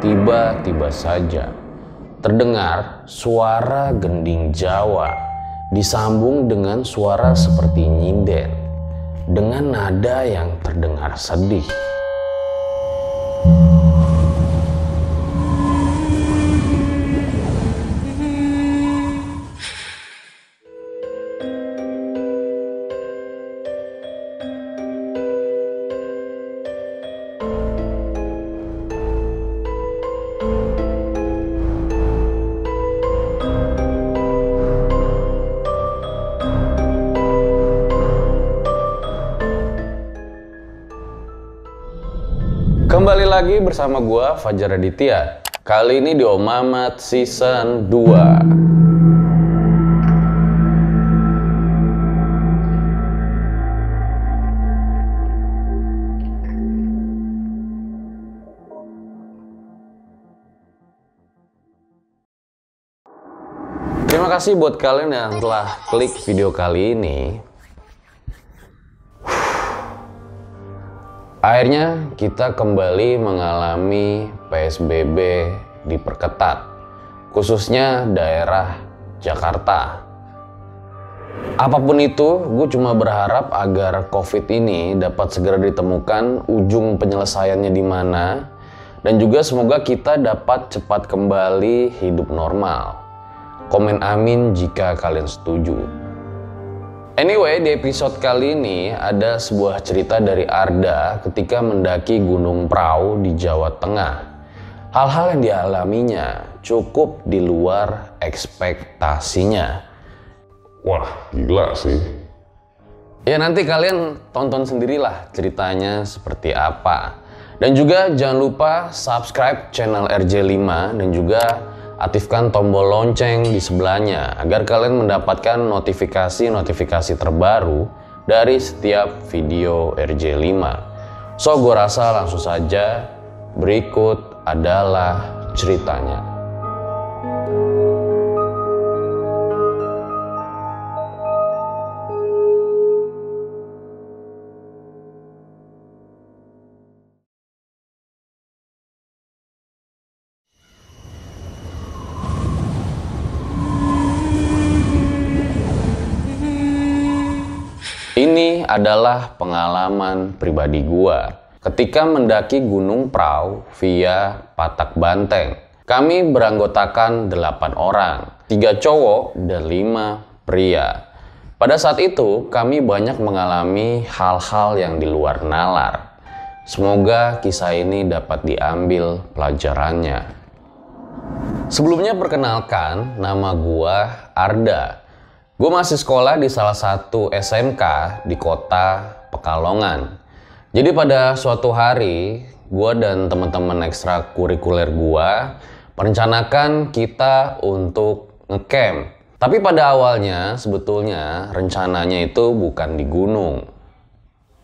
Tiba-tiba saja terdengar suara gending Jawa disambung dengan suara seperti nyinden dengan nada yang terdengar sedih. Kembali lagi bersama gua Fajar Aditya. Kali ini di Om Mamat Season 2. Terima kasih buat kalian yang telah klik video kali ini. Akhirnya kita kembali mengalami PSBB diperketat, khususnya daerah Jakarta. Apapun itu, gue cuma berharap agar COVID ini dapat segera ditemukan ujung penyelesaiannya di mana, dan juga semoga kita dapat cepat kembali hidup normal. Komen amin jika kalian setuju. Anyway, di episode kali ini ada sebuah cerita dari Arda ketika mendaki Gunung Prau di Jawa Tengah. Hal-hal yang dialaminya cukup di luar ekspektasinya. Wah, gila sih. Ya nanti kalian tonton sendirilah ceritanya seperti apa. Dan juga jangan lupa subscribe channel RJ5 dan juga aktifkan tombol lonceng di sebelahnya agar kalian mendapatkan notifikasi-notifikasi terbaru dari setiap video RJ5. So, gue rasa langsung saja berikut adalah ceritanya. Ini adalah pengalaman pribadi gua ketika mendaki Gunung Prau via Patak Banteng. Kami beranggotakan 8 orang, 3 cowok dan 5 pria. Pada saat itu kami banyak mengalami hal-hal yang di luar nalar. Semoga kisah ini dapat diambil pelajarannya. Sebelumnya perkenalkan, nama gua Arda. Gue masih sekolah di salah satu SMK di kota Pekalongan. Jadi pada suatu hari, gue dan teman-teman ekstrakurikuler gue merencanakan kita untuk ngecamp. Tapi pada awalnya sebetulnya rencananya itu bukan di gunung.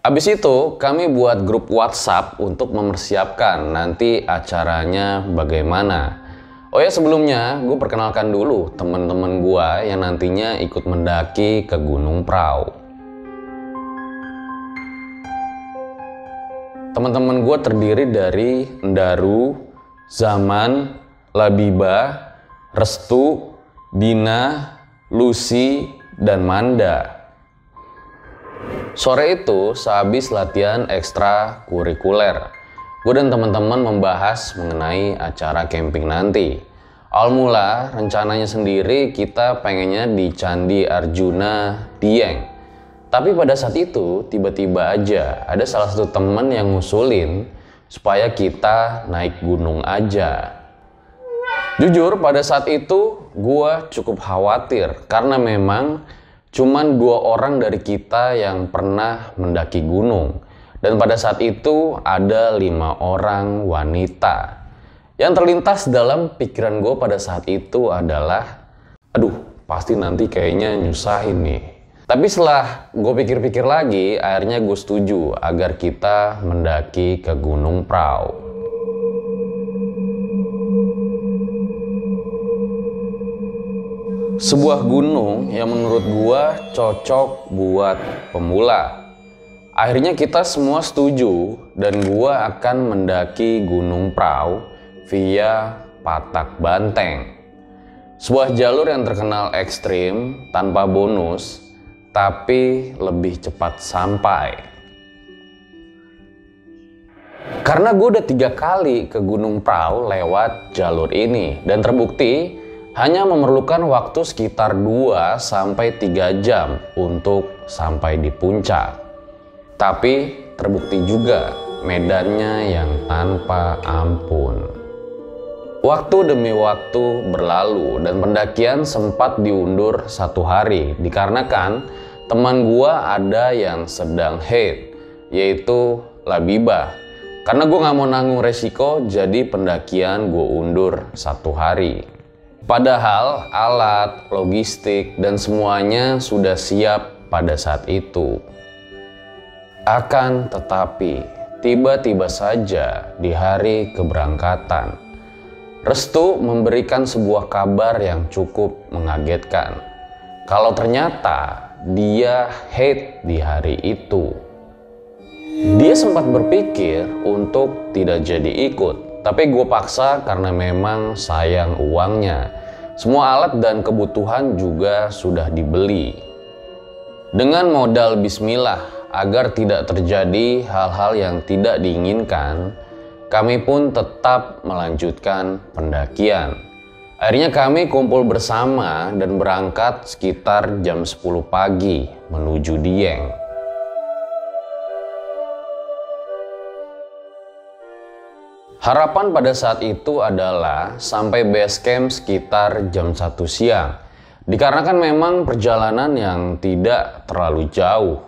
Habis itu kami buat grup WhatsApp untuk mempersiapkan nanti acaranya bagaimana. Oh ya, sebelumnya gue perkenalkan dulu teman-teman gue yang nantinya ikut mendaki ke Gunung Prau. Teman-teman gue terdiri dari Ndaru, Zaman, Labiba, Restu, Dina, Lucy, dan Manda. Sore itu sehabis latihan ekstrakurikuler, gue dan teman-teman membahas mengenai acara camping nanti. Awal mula rencananya sendiri kita pengennya di Candi Arjuna Dieng. Tapi pada saat itu tiba-tiba aja ada salah satu teman yang ngusulin supaya kita naik gunung aja. Jujur pada saat itu gue cukup khawatir karena memang cuman 2 orang dari kita yang pernah mendaki gunung. Dan pada saat itu ada 5 orang wanita. Yang terlintas dalam pikiran gue pada saat itu adalah, aduh pasti nanti kayaknya nyusahin nih. Tapi setelah gue pikir-pikir lagi, akhirnya gue setuju agar kita mendaki ke Gunung Prau. Sebuah gunung yang menurut gue cocok buat pemula. Akhirnya kita semua setuju dan gua akan mendaki Gunung Prau via Patak Banteng. Sebuah jalur yang terkenal ekstrim, tanpa bonus, tapi lebih cepat sampai. Karena gue udah 3 kali ke Gunung Prau lewat jalur ini, dan terbukti hanya memerlukan waktu sekitar 2-3 jam untuk sampai di puncak. Tapi terbukti juga medannya yang tanpa ampun. Waktu demi waktu berlalu dan pendakian sempat diundur 1 hari dikarenakan teman gua ada yang sedang haid, yaitu Labibah. Karena gue gak mau nanggung resiko, jadi pendakian gue undur 1 hari. Padahal alat, logistik, dan semuanya sudah siap pada saat itu. Akan tetapi, tiba-tiba saja di hari keberangkatan, Restu memberikan sebuah kabar yang cukup mengagetkan. Kalau ternyata dia haid di hari itu. Dia sempat berpikir untuk tidak jadi ikut, tapi gue paksa karena memang sayang uangnya. Semua alat dan kebutuhan juga sudah dibeli. Dengan modal bismillah agar tidak terjadi hal-hal yang tidak diinginkan, kami pun tetap melanjutkan pendakian. Akhirnya kami kumpul bersama dan berangkat sekitar jam 10 pagi menuju Dieng. Harapan pada saat itu adalah sampai base camp sekitar jam 1 siang. Dikarenakan memang perjalanan yang tidak terlalu jauh.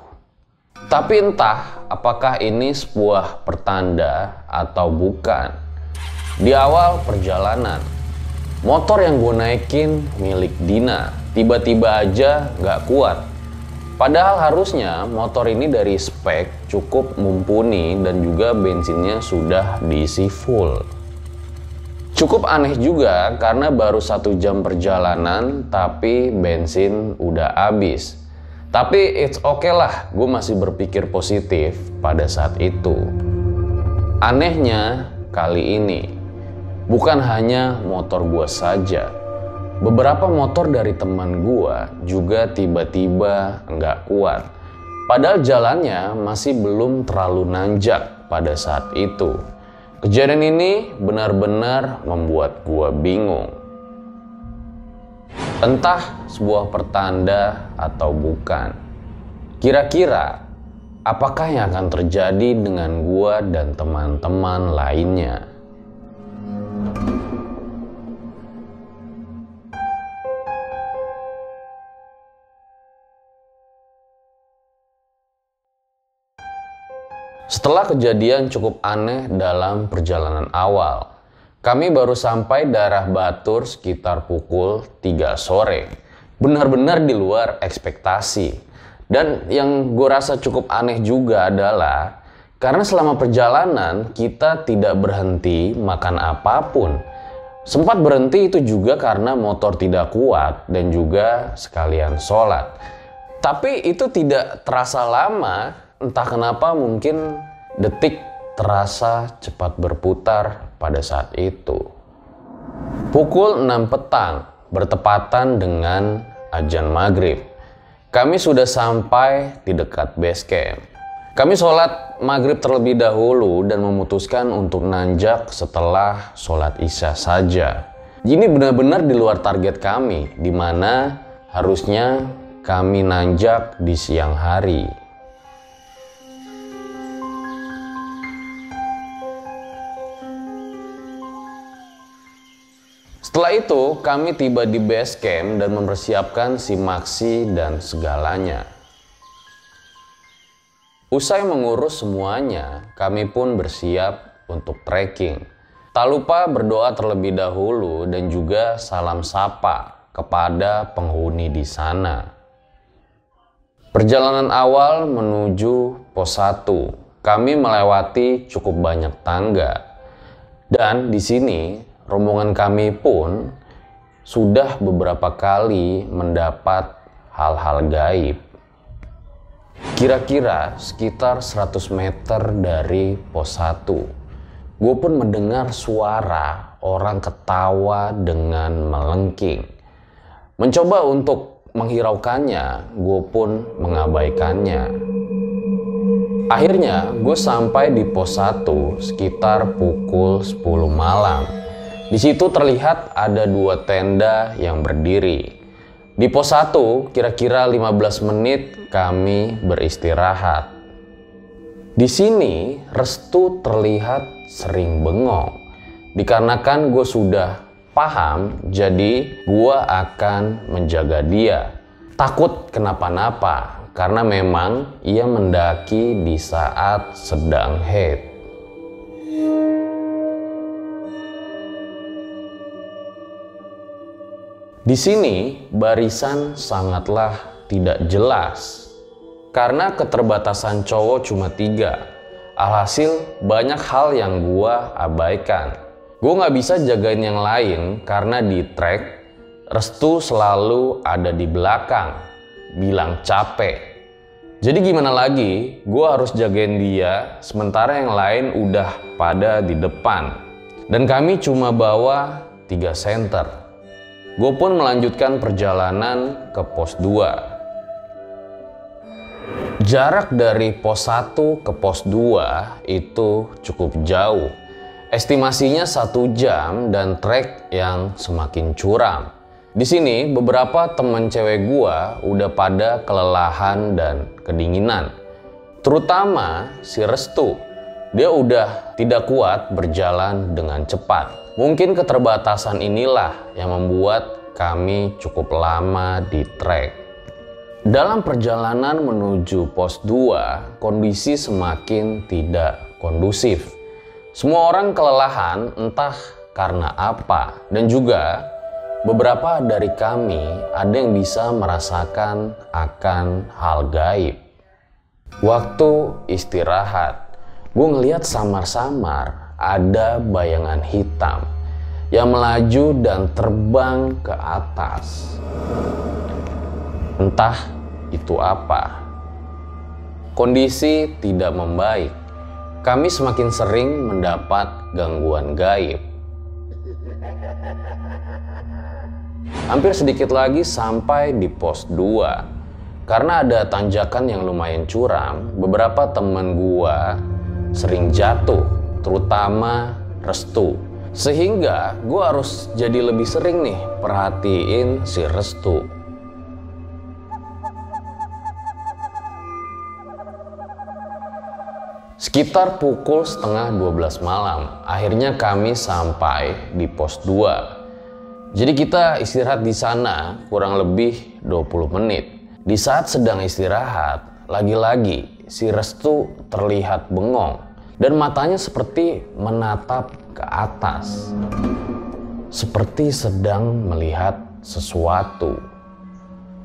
Tapi entah apakah ini sebuah pertanda atau bukan. Di awal perjalanan, motor yang gue naikin milik Dina tiba-tiba aja gak kuat. Padahal harusnya motor ini dari spek cukup mumpuni dan juga bensinnya sudah diisi full. Cukup aneh juga karena baru 1 jam perjalanan tapi bensin udah habis. Tapi it's okay lah, gue masih berpikir positif pada saat itu. Anehnya kali ini, bukan hanya motor gue saja. Beberapa motor dari teman gua juga tiba-tiba nggak kuat. Padahal jalannya masih belum terlalu nanjak pada saat itu. Kejadian ini benar-benar membuat gua bingung. Entah sebuah pertanda atau bukan. Kira-kira apakah yang akan terjadi dengan gua dan teman-teman lainnya? Setelah kejadian cukup aneh dalam perjalanan awal, kami baru sampai daerah Batur sekitar pukul 3 sore. Benar-benar di luar ekspektasi. Dan yang gue rasa cukup aneh juga adalah karena selama perjalanan kita tidak berhenti makan apapun. Sempat berhenti itu juga karena motor tidak kuat dan juga sekalian sholat. Tapi itu tidak terasa lama. Entah kenapa mungkin detik terasa cepat berputar pada saat itu. Pukul 6 petang bertepatan dengan azan maghrib. Kami sudah sampai di dekat base camp. Kami sholat maghrib terlebih dahulu dan memutuskan untuk nanjak setelah sholat isya saja. Ini benar-benar di luar target kami, di mana harusnya kami nanjak di siang hari. Setelah itu, kami tiba di base camp dan mempersiapkan simaksi dan segalanya. Usai mengurus semuanya, kami pun bersiap untuk trekking. Tak lupa berdoa terlebih dahulu dan juga salam sapa kepada penghuni di sana. Perjalanan awal menuju pos 1, kami melewati cukup banyak tangga. Dan di sini rombongan kami pun sudah beberapa kali mendapat hal-hal gaib. Kira-kira sekitar 100 meter dari pos 1, gue pun mendengar suara orang ketawa dengan melengking. Mencoba untuk menghiraukannya, gue pun mengabaikannya. Akhirnya gue sampai di pos 1 sekitar pukul 10 malam. Di situ terlihat ada 2 tenda yang berdiri. Di pos 1 kira-kira 15 menit kami beristirahat. Di sini Restu terlihat sering bengong. Dikarenakan gue sudah paham, jadi gue akan menjaga dia. Takut kenapa-napa. Karena memang ia mendaki di saat sedang haid. Di sini barisan sangatlah tidak jelas. Karena keterbatasan cowok cuma 3. Alhasil banyak hal yang gua abaikan. Gua nggak bisa jagain yang lain karena di trek Restu selalu ada di belakang, bilang capek. Jadi gimana lagi, gue harus jagain dia sementara yang lain udah pada di depan. Dan kami cuma bawa 3 senter. Gue pun melanjutkan perjalanan ke pos 2. Jarak dari pos 1 ke pos 2 itu cukup jauh. Estimasinya 1 jam dan trek yang semakin curam. Di sini beberapa teman cewek gua udah pada kelelahan dan kedinginan. Terutama si Restu. Dia udah tidak kuat berjalan dengan cepat. Mungkin keterbatasan inilah yang membuat kami cukup lama di trek. Dalam perjalanan menuju pos 2, kondisi semakin tidak kondusif. Semua orang kelelahan entah karena apa, dan juga beberapa dari kami ada yang bisa merasakan akan hal gaib. Waktu istirahat, gue ngeliat samar-samar ada bayangan hitam yang melaju dan terbang ke atas. Entah itu apa. Kondisi tidak membaik. Kami semakin sering mendapat gangguan gaib. Hampir sedikit lagi sampai di pos 2. Karena ada tanjakan yang lumayan curam, beberapa temen gua sering jatuh, terutama Restu. Sehingga gua harus jadi lebih sering nih perhatiin si Restu. Sekitar pukul setengah 12 malam, akhirnya kami sampai di pos 2. Jadi kita istirahat di sana kurang lebih 20 menit. Di saat sedang istirahat, lagi-lagi si Restu terlihat bengong dan matanya seperti menatap ke atas. Seperti sedang melihat sesuatu.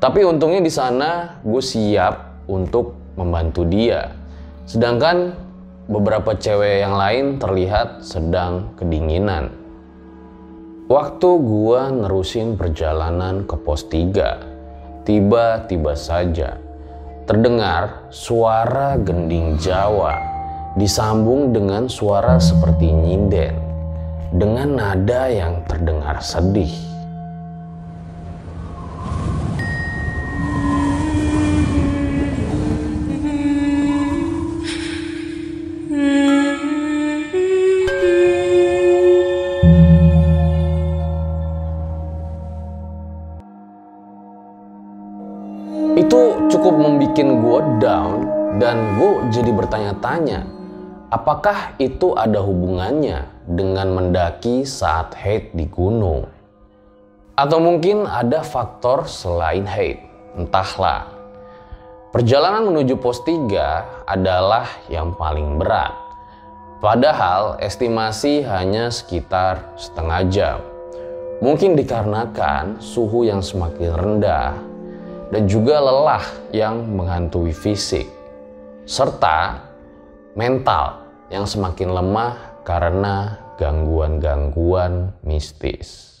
Tapi untungnya di sana gue siap untuk membantu dia. Sedangkan beberapa cewek yang lain terlihat sedang kedinginan. Waktu gua nerusin perjalanan ke pos 3, tiba-tiba saja terdengar suara gending Jawa disambung dengan suara seperti nyinden dengan nada yang terdengar sedih. Itu cukup membuat gue down dan gue jadi bertanya-tanya, apakah itu ada hubungannya dengan mendaki saat haid di gunung? Atau mungkin ada faktor selain haid, entahlah. Perjalanan menuju pos 3 adalah yang paling berat. Padahal estimasi hanya sekitar setengah jam. Mungkin dikarenakan suhu yang semakin rendah dan juga lelah yang menghantui fisik, serta mental yang semakin lemah karena gangguan-gangguan mistis.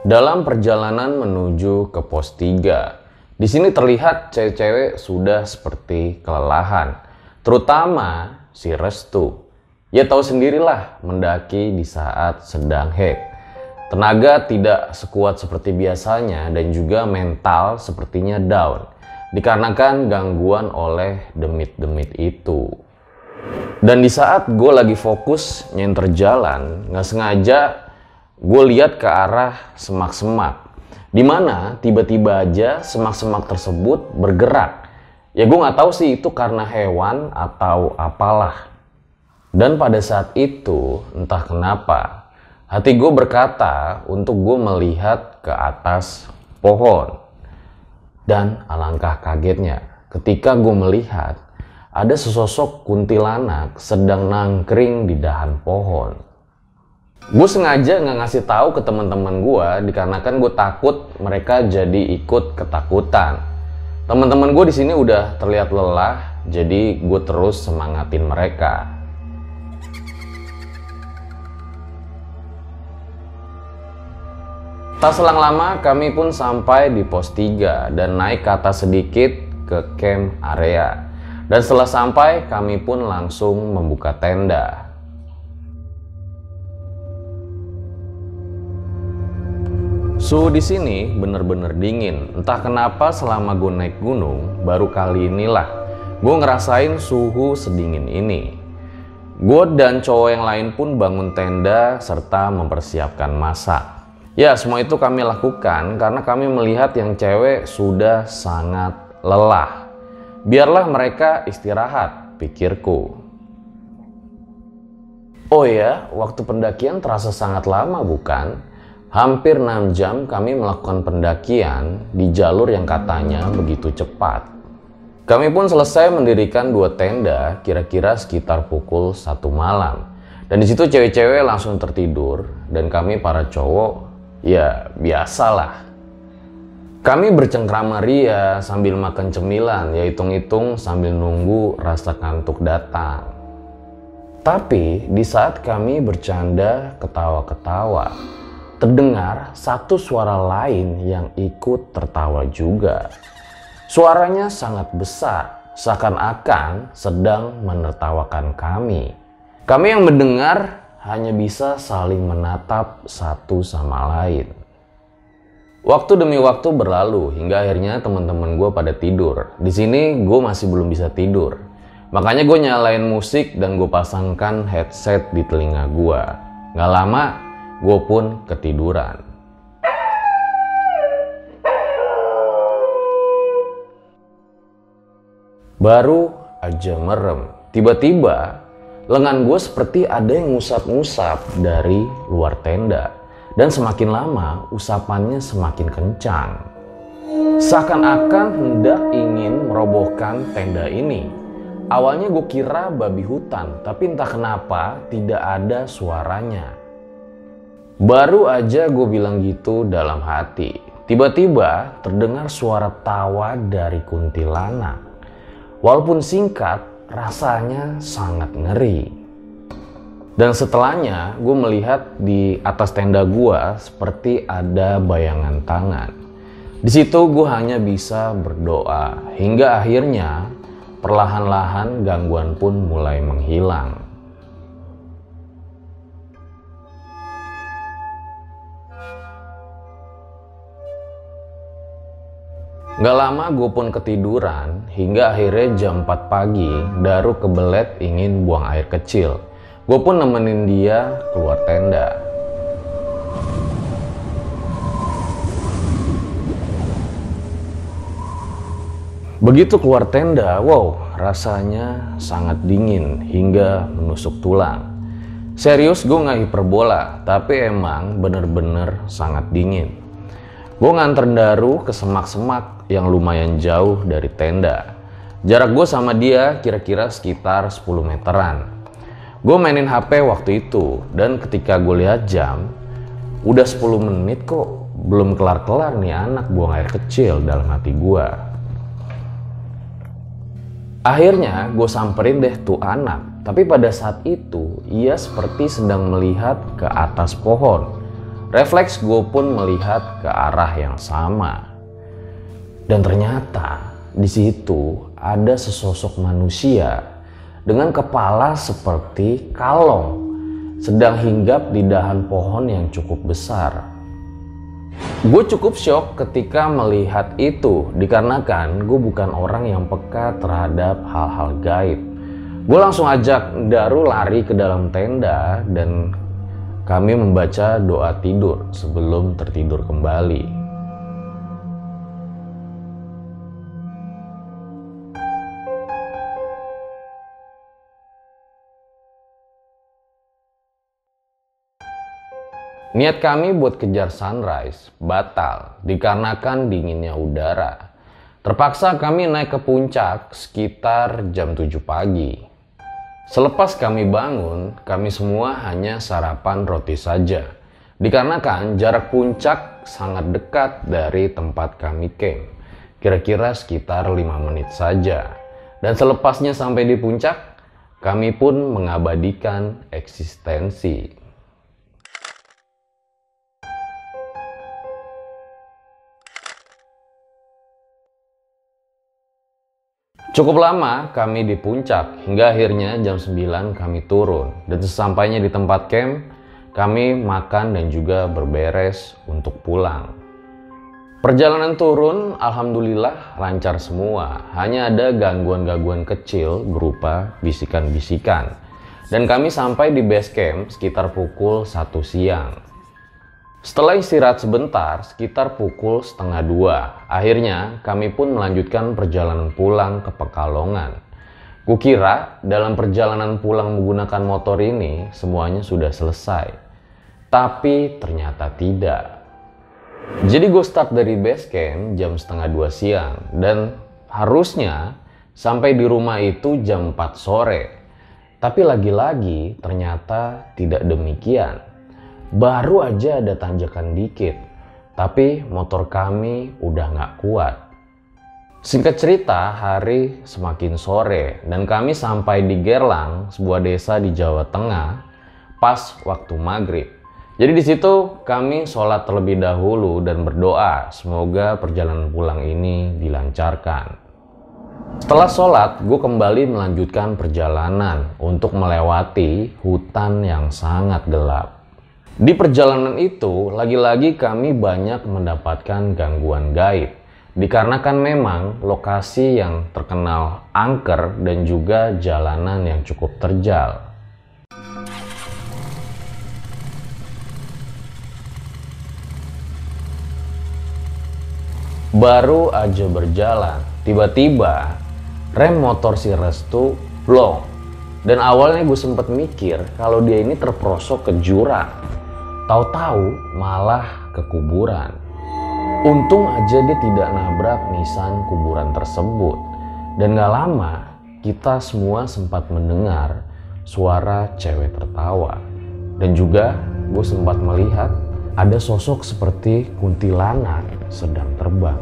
Dalam perjalanan menuju ke pos 3, Di sini terlihat cewek-cewek sudah seperti kelelahan, terutama si Restu. Ya tahu sendirilah, mendaki di saat sedang hack. Tenaga tidak sekuat seperti biasanya dan juga mental sepertinya down, dikarenakan gangguan oleh demit-demit itu. Dan di saat gue lagi fokus nyenter jalan, nggak sengaja gue lihat ke arah semak-semak, dimana tiba-tiba aja semak-semak tersebut bergerak. Ya gue nggak tahu sih itu karena hewan atau apalah. Dan pada saat itu entah kenapa hati gue berkata untuk gue melihat ke atas pohon. Dan alangkah kagetnya ketika gue melihat ada sesosok kuntilanak sedang nangkring di dahan pohon. Gue sengaja nggak ngasih tahu ke teman-teman gue dikarenakan gue takut mereka jadi ikut ketakutan. Teman-teman gue di sini udah terlihat lelah, jadi gue terus semangatin mereka. Tak selang lama kami pun sampai di pos 3 dan naik ke atas sedikit ke camp area. Dan setelah sampai, kami pun langsung membuka tenda. Suhu di sini bener-bener dingin. Entah kenapa selama gue naik gunung, baru kali inilah gue ngerasain suhu sedingin ini. Gue dan cowok yang lain pun bangun tenda serta mempersiapkan masak. Ya, semua itu kami lakukan karena kami melihat yang cewek sudah sangat lelah. Biarlah mereka istirahat, pikirku. Oh ya, waktu pendakian terasa sangat lama bukan? Hampir 6 jam kami melakukan pendakian di jalur yang katanya begitu cepat. Kami pun selesai mendirikan 2 tenda kira-kira sekitar pukul 1 malam. Dan di situ cewek-cewek langsung tertidur dan kami para cowok ya biasalah. Kami bercengkrama ria sambil makan cemilan, ya hitung-hitung sambil nunggu rasa kantuk datang. Tapi di saat kami bercanda ketawa-ketawa, terdengar satu suara lain yang ikut tertawa juga. Suaranya sangat besar, seakan-akan sedang menertawakan kami. Kami yang mendengar hanya bisa saling menatap satu sama lain. Waktu demi waktu berlalu hingga akhirnya teman-teman gue pada tidur. Di sini gue masih belum bisa tidur. Makanya gue nyalain musik dan gue pasangkan headset di telinga gue. Gak lama gue pun ketiduran. Baru aja merem, tiba-tiba lengan gue seperti ada yang ngusap-ngusap dari luar tenda. Dan semakin lama usapannya semakin kencang. Seakan-akan hendak ingin merobohkan tenda ini. Awalnya gue kira babi hutan, tapi entah kenapa tidak ada suaranya. Baru aja gue bilang gitu dalam hati. Tiba-tiba terdengar suara tawa dari kuntilanak. Walaupun singkat, rasanya sangat ngeri. Dan setelahnya gue melihat di atas tenda gue seperti ada bayangan tangan. Di situ gue hanya bisa berdoa hingga akhirnya perlahan-lahan gangguan pun mulai menghilang. Gak lama gue pun ketiduran hingga akhirnya jam 4 pagi Daru kebelet ingin buang air kecil. Gue pun nemenin dia keluar tenda. Begitu keluar tenda, wow, rasanya sangat dingin hingga menusuk tulang. Serius gue gak hiperbola, tapi emang bener-bener sangat dingin. Gue nganter Daru ke semak-semak yang lumayan jauh dari tenda. Jarak gue sama dia kira-kira sekitar 10 meteran. Gue mainin HP waktu itu, dan ketika gue lihat jam, udah 10 menit kok belum kelar-kelar nih anak buang air kecil dalam hati gue. Akhirnya gue samperin deh tuh anak, tapi pada saat itu ia seperti sedang melihat ke atas pohon. Refleks gue pun melihat ke arah yang sama. Dan ternyata di situ ada sesosok manusia dengan kepala seperti kalong sedang hinggap di dahan pohon yang cukup besar. Gue cukup syok ketika melihat itu dikarenakan gue bukan orang yang peka terhadap hal-hal gaib. Gue langsung ajak Daru lari ke dalam tenda dan kami membaca doa tidur sebelum tertidur kembali. Niat kami buat kejar sunrise batal dikarenakan dinginnya udara. Terpaksa kami naik ke puncak sekitar jam 7 pagi. Selepas kami bangun, kami semua hanya sarapan roti saja. Dikarenakan jarak puncak sangat dekat dari tempat kami camp. Kira-kira sekitar 5 menit saja. Dan selepasnya sampai di puncak, kami pun mengabadikan eksistensi. Cukup lama kami di puncak hingga akhirnya jam 9 kami turun dan sesampainya di tempat camp kami makan dan juga berberes untuk pulang. Perjalanan turun alhamdulillah lancar semua, hanya ada gangguan-gangguan kecil berupa bisikan-bisikan dan kami sampai di base camp sekitar pukul 1 siang. Setelah istirahat sebentar, sekitar pukul 1:30, akhirnya kami pun melanjutkan perjalanan pulang ke Pekalongan. Kukira dalam perjalanan pulang menggunakan motor ini semuanya sudah selesai. Tapi ternyata tidak. Jadi gue start dari base camp jam 1:30 siang dan harusnya sampai di rumah itu jam 4 sore. Tapi lagi-lagi ternyata tidak demikian. Baru aja ada tanjakan dikit, tapi motor kami udah nggak kuat. Singkat cerita, hari semakin sore dan kami sampai di Gerlang, sebuah desa di Jawa Tengah, pas waktu maghrib. Jadi di situ kami sholat terlebih dahulu dan berdoa semoga perjalanan pulang ini dilancarkan. Setelah sholat, gue kembali melanjutkan perjalanan untuk melewati hutan yang sangat gelap. Di perjalanan itu, lagi-lagi kami banyak mendapatkan gangguan gaib. Dikarenakan memang lokasi yang terkenal angker dan juga jalanan yang cukup terjal. Baru aja berjalan, tiba-tiba rem motor si Restu blong. Dan awalnya gue sempet mikir kalau dia ini terperosok ke jurang. Tahu-tahu malah ke kuburan. Untung aja dia tidak nabrak nisan kuburan tersebut. Dan gak lama kita semua sempat mendengar suara cewek tertawa. Dan juga gue sempat melihat ada sosok seperti kuntilanak sedang terbang.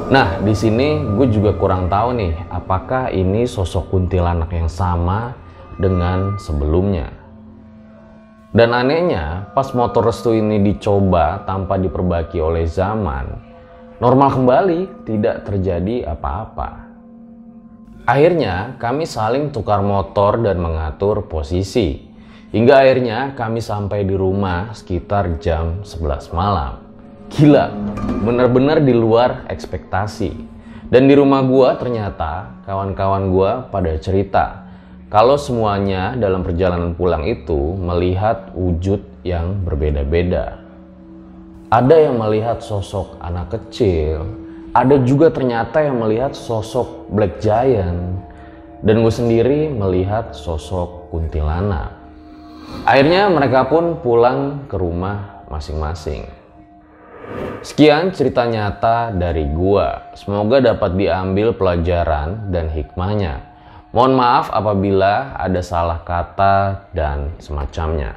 Nah, di sini gue juga kurang tahu nih apakah ini sosok kuntilanak yang sama dengan sebelumnya. Dan anehnya, pas motor Restu ini dicoba tanpa diperbaiki oleh zaman, normal kembali, tidak terjadi apa-apa. Akhirnya, kami saling tukar motor dan mengatur posisi. Hingga akhirnya kami sampai di rumah sekitar jam 11 malam. Gila, bener-bener di luar ekspektasi. Dan di rumah gua ternyata kawan-kawan gua pada cerita kalau semuanya dalam perjalanan pulang itu melihat wujud yang berbeda-beda. Ada yang melihat sosok anak kecil, ada juga ternyata yang melihat sosok Black Giant, dan gue sendiri melihat sosok kuntilanak. Akhirnya mereka pun pulang ke rumah masing-masing. Sekian cerita nyata dari gua. Semoga dapat diambil pelajaran dan hikmahnya. Mohon maaf apabila ada salah kata dan semacamnya.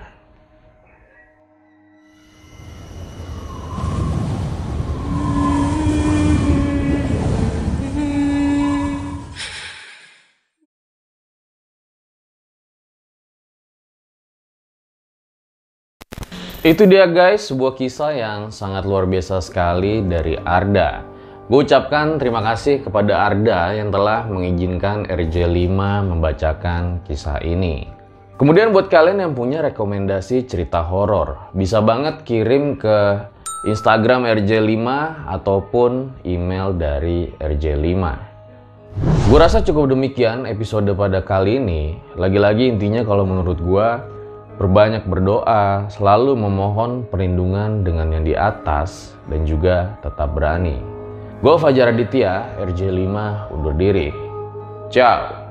Itu dia guys, sebuah kisah yang sangat luar biasa sekali dari Arda. Gue ucapkan terima kasih kepada Arda yang telah mengizinkan RJ5 membacakan kisah ini. Kemudian buat kalian yang punya rekomendasi cerita horor, bisa banget kirim ke Instagram RJ5 ataupun email dari RJ5. Gue rasa cukup demikian episode pada kali ini. Lagi-lagi intinya kalau menurut gue, berbanyak berdoa, selalu memohon perlindungan dengan yang di atas, dan juga tetap berani. Gue Fajar Aditya, RJ5 undur diri. Ciao.